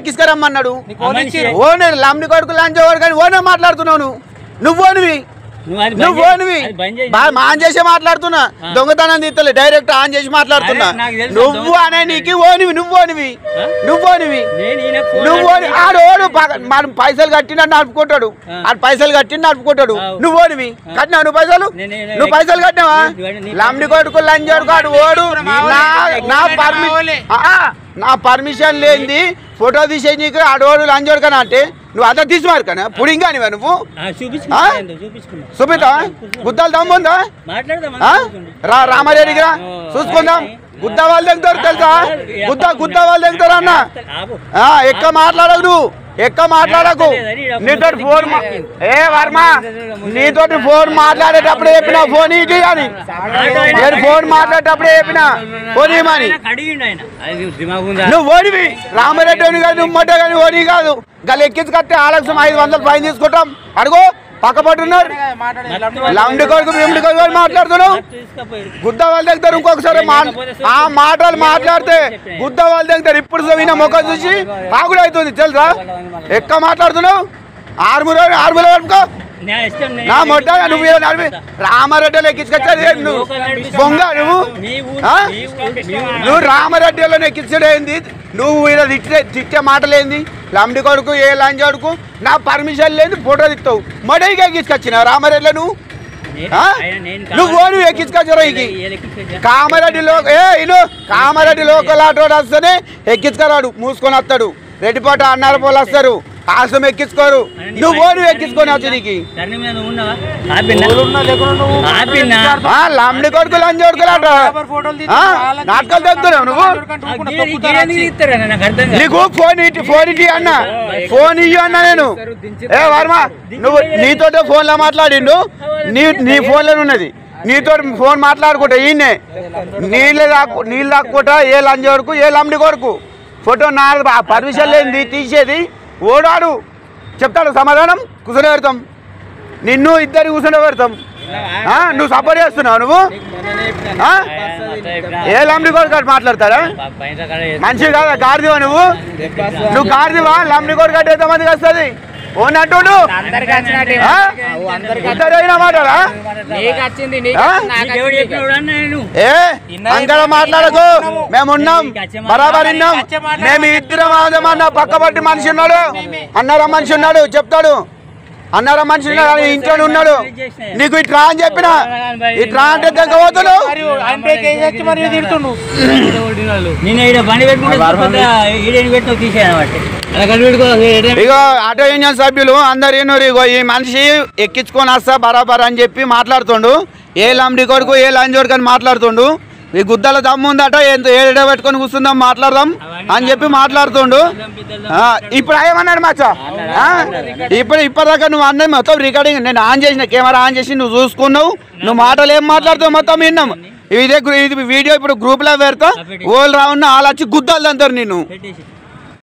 తీసుకురమ్మన్నాడు ఓనే లమ్ని కొడుకు లంచోడు కానీ ఓనే మాట్లాడుతున్నావు నువ్వు నువ్వు ఆన్ చేసి మాట్లాడుతున్నా దొంగతనం తీస్తలే డైరెక్ట్ ఆన్ చేసి మాట్లాడుతున్నా నువ్వు అనే నీకు నువ్వు ఆడోడు మనం పైసలు కట్టినా నడుపుకుంటాడు పైసలు కట్టి నడుపుకుంటాడు నువ్వు కట్టినావు నువ్వు పైసలు కట్టినావా లమ్ని కొడుకు లంచోడు కాడు ఓడు నా పర్మిషన్ లేనిది ఫోటో తీసే నీకు ఆడోడు లంచోడు కన్నా అంటే నువ్వు అంతా తీసుమారు కదా పుడింగా నువ్వు చూపిస్తా గుద్దాలు దమ్ముందా రామారెడ్డికి రా చూసుకుందాం గుద్ద వాళ్ళు దిగుతారు తెలుసా గుద్ద వాళ్ళు దిగుతారు అన్న ఎక్కువ మాట్లాడకు నువ్వు ఎక్కువ మాట్లాడకు నీతోటి ఫోన్ వర్మ నీతోటి ఫోన్ మాట్లాడేటప్పుడే చెప్పిన ఫోన్ ఇటీ అని నేను ఫోన్ మాట్లాడేటప్పుడే చెప్పిన ఫోన్ ఇవ్వమని నువ్వు ఓడివి రామారెడ్డి కానీ నువ్వు మొట్ట కానీ ఓడి కాదు గల ఎక్కించి కట్టే ఆలస్యం 500 ఫైన్ తీసుకుంటాం అడుగు పక్కపట్టున్నారు లమ్డి కొడుకు మిమ్డి కొడుకు మాట్లాడుతున్నావు గుద్ద వాళ్ళు దగ్గర ఇంకొకసారి ఆ మాటలు మాట్లాడితే గుద్ద వాళ్ళు దగ్గర ఇప్పుడు విన ముఖం చూసి ఆగుడు అవుతుంది తెలుసా ఎక్కువ మాట్లాడుతున్నావు ఆర్మూలో పడుకో నా మొట్ట నువ్వు రామారెడ్డిలో ఎక్కించుకొచ్చేది నువ్వు బొంగ నువ్వు రామారెడ్డిలో ఎక్కించడేంది నువ్వు ఇలా తిట్టే మాటలేంది లమ్డి కొడుకు ఏ లంచ్ కొడుకు నా పర్మిషన్ లేదు ఫోటో తిస్తావు మడైకి ఎక్కించుకొచ్చినావు రామారెడ్డిలో నువ్వు ఎక్కించుకొచ్చారు కామారెడ్డి లోకల్ ఆటోడు వస్తేనే ఎక్కించుకురాడు మూసుకొని వస్తాడు రెడ్డిపాట అన్నార పోలు వస్తారు ఆసం ఎక్కించుకోరు నువ్వు ఎక్కించుకొని వచ్చి నీకు లమ్డి కొడుకు లంచ్ కొడుకులాట నాటకాలు తెస్తున్నావు నువ్వు నీకు ఫోన్ ఇటీ అన్నా ఫోన్ ఇయ్యు అన్నా నేను వర్మ నువ్వు నీతోటే ఫోన్లో మాట్లాడిండు నీ ఫోన్లో ఉన్నది నీతో ఫోన్ మాట్లాడుకుంటా ఈయనే నీళ్ళు దాక్కుంటా ఏ లంచ్ కొడుకు ఏ లమ్డి కొడుకు ఫోటో నా పర్మిషన్ లేనిది తీసేది ఓడాడు చెప్తాడు సమాధానం కూర్చొని పెడతాం నిన్ను ఇద్దరు కూర్చొని పెడతాం నువ్వు సపోర్ట్ చేస్తున్నావు నువ్వు ఏ లమ్డి కొడుకు మాట్లాడతారా మంచిగా కాదా గాడిదివా నువ్వు గాడిదివా లమ్డి కొడుకు అంటే ఎంతమందికి వస్తుంది ఓనంటుడు మాట్లాడా అంకడ మాట్లాడకు మేమున్నాం బరాబర్ విన్నాం మేము ఇద్దరం ఆదమన్న పక్కబట్టి మనిషి ఉన్నాడు అన్నారా మనిషి ఉన్నాడు చెప్తాడు అన్నారా మనిషి ఉన్నాడు ఇంట్లోనే ఉన్నాడు నీకు ఇట్లా అని చెప్పిన ఇట్లా అంటే దగ్గపోతున్నావు ఇగో ఆటో యూనియన్ సభ్యులు అందరు ఇగో ఈ మనిషి ఎక్కించుకొని వస్తా బరాబర్ అని చెప్పి మాట్లాడుతుండు ఏ లమ్డి కొడుకు ఏ లంచ్ కొడుకు అని మాట్లాడుతుండు ఈ గుద్దల దమ్ము ఉందట ఏడ పెట్టుకొని కూర్చుందాం మాట్లాడదాం అని చెప్పి మాట్లాడుతుండు ఇప్పుడు ఏమన్నాడు మచ్చ ఇప్పటిదాకా నువ్వు అన్నది మొత్తం రికార్డింగ్ నేను ఆన్ చేసిన కెమెరా ఆన్ చేసి నువ్వు చూసుకున్నావు నువ్వు మాటలు ఏం మాట్లాడుతావు మొత్తం విన్నాం ఇది వీడియో ఇప్పుడు గ్రూప్ లో పెడతా ఓళ్ళు రావున్న వాళ్ళు వచ్చి గుద్దాలు అంటారు నిన్ను